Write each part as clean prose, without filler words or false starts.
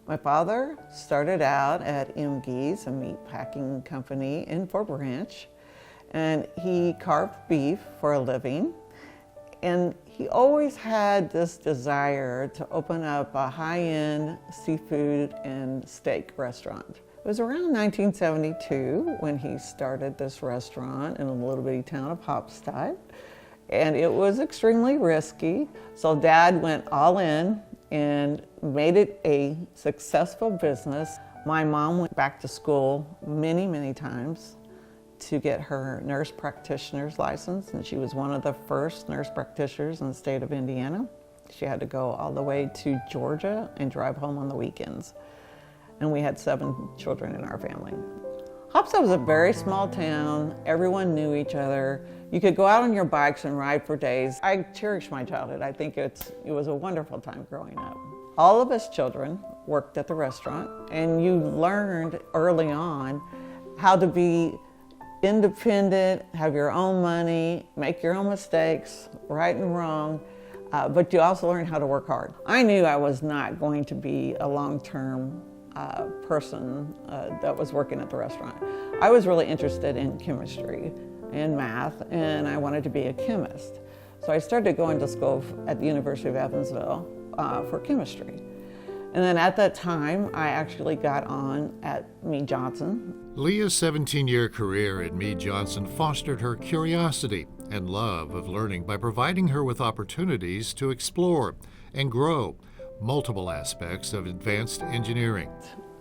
My father started out at MG's, a meat packing company in Fort Branch, and he carved beef for a living. And he always had this desire to open up a high-end seafood and steak restaurant. It was around 1972 when he started this restaurant in a little bitty town of Hopstead. And it was extremely risky. So Dad went all in and made it a successful business. My mom went back to school many times to get her nurse practitioner's license, and she was one of the first nurse practitioners in the state of Indiana. She had to go all the way to Georgia and drive home on the weekends. And we had 7 children in our family. Hopstead was a very small town. Everyone knew each other. You could go out on your bikes and ride for days. I cherish my childhood. I think it was a wonderful time growing up. All of us children worked at the restaurant, and you learned early on how to be independent, have your own money, make your own mistakes, right and wrong, but you also learn how to work hard. I knew I was not going to be a long-term person that was working at the restaurant. I was really interested in chemistry and math, and I wanted to be a chemist. So I started going to school at the University of Evansville for chemistry. And then at that time, I actually got on at Mead Johnson. Leah's 17-year career at Mead Johnson fostered her curiosity and love of learning by providing her with opportunities to explore and grow multiple aspects of advanced engineering.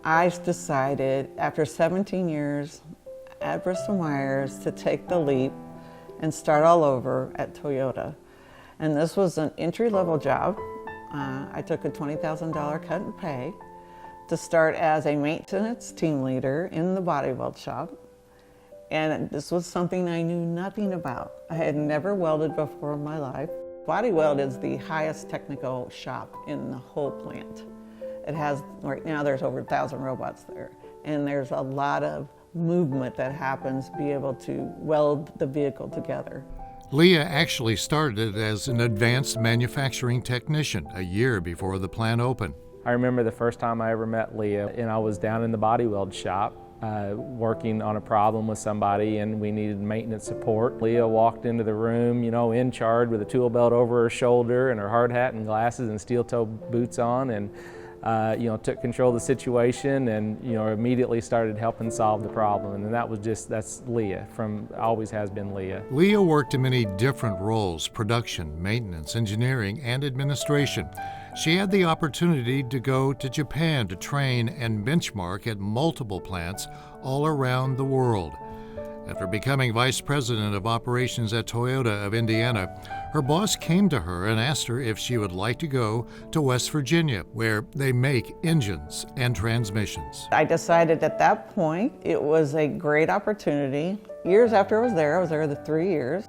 I decided after 17 years at Bristol-Myers to take the leap and start all over at Toyota. And this was an entry-level job. I took a $20,000 cut in pay to start as a maintenance team leader in the body weld shop. And this was something I knew nothing about. I had never welded before in my life. Body weld is the highest technical shop in the whole plant. It has, right now there's over 1,000 robots there. And there's a lot of movement that happens to be able to weld the vehicle together. Leah actually started as an advanced manufacturing technician a year before the plant opened. I remember the first time I ever met Leah, and I was down in the body weld shop working on a problem with somebody, and we needed maintenance support. Leah walked into the room, in charge with a tool belt over her shoulder and her hard hat and glasses and steel-toe boots on, and took control of the situation and, immediately started helping solve the problem. And that's Leah, always has been Leah. Leah worked in many different roles: production, maintenance, engineering, and administration. She had the opportunity to go to Japan to train and benchmark at multiple plants all around the world. After becoming vice president of operations at Toyota of Indiana, her boss came to her and asked her if she would like to go to West Virginia, where they make engines and transmissions. I decided at that point it was a great opportunity. Years after I was there the 3 years.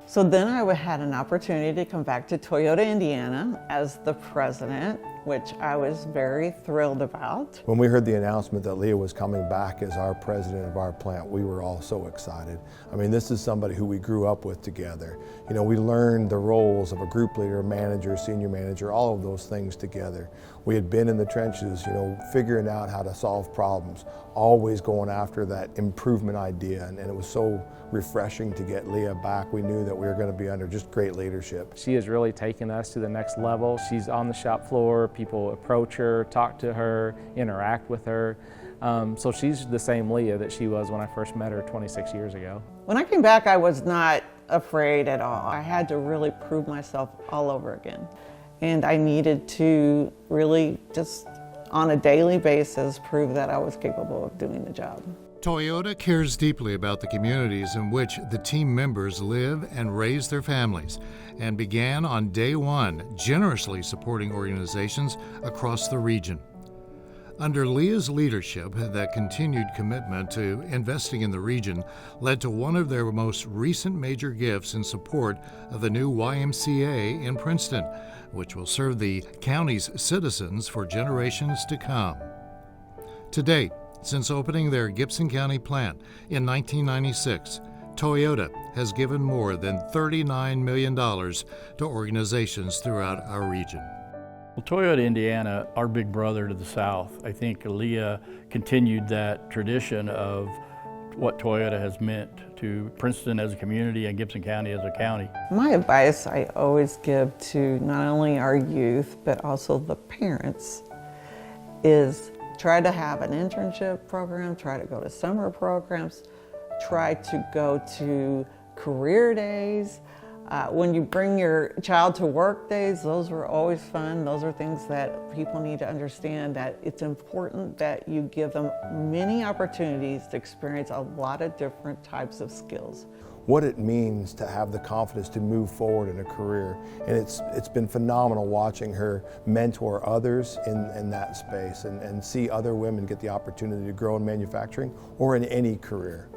So then I had an opportunity to come back to Toyota, Indiana as the president, which I was very thrilled about. When we heard the announcement that Leah was coming back as our president of our plant, we were all so excited. I mean, this is somebody who we grew up with together. We learned the roles of a group leader, manager, senior manager, all of those things together. We had been in the trenches, figuring out how to solve problems, always going after that improvement idea, and it was so refreshing to get Leah back. We knew that we were going to be under just great leadership. She has really taken us to the next level. She's on the shop floor, people approach her, talk to her, interact with her. So she's the same Leah that she was when I first met her 26 years ago. When I came back, I was not afraid at all. I had to really prove myself all over again. And I needed to really just on a daily basis prove that I was capable of doing the job. Toyota cares deeply about the communities in which the team members live and raise their families, and began on day one generously supporting organizations across the region. Under Leah's leadership, that continued commitment to investing in the region led to one of their most recent major gifts in support of the new YMCA in Princeton, which will serve the county's citizens for generations to come. To date, since opening their Gibson County plant in 1996, Toyota has given more than $39 million to organizations throughout our region. Well, Toyota Indiana, our big brother to the south, I think Leah continued that tradition of what Toyota has meant to Princeton as a community and Gibson County as a county. My advice I always give to not only our youth, but also the parents, is try to have an internship program, try to go to summer programs, try to go to career days. When you bring your child to work days, those were always fun. Those are things that people need to understand, that it's important that you give them many opportunities to experience a lot of different types of skills. What it means to have the confidence to move forward in a career. And it's been phenomenal watching her mentor others in that space and see other women get the opportunity to grow in manufacturing or in any career.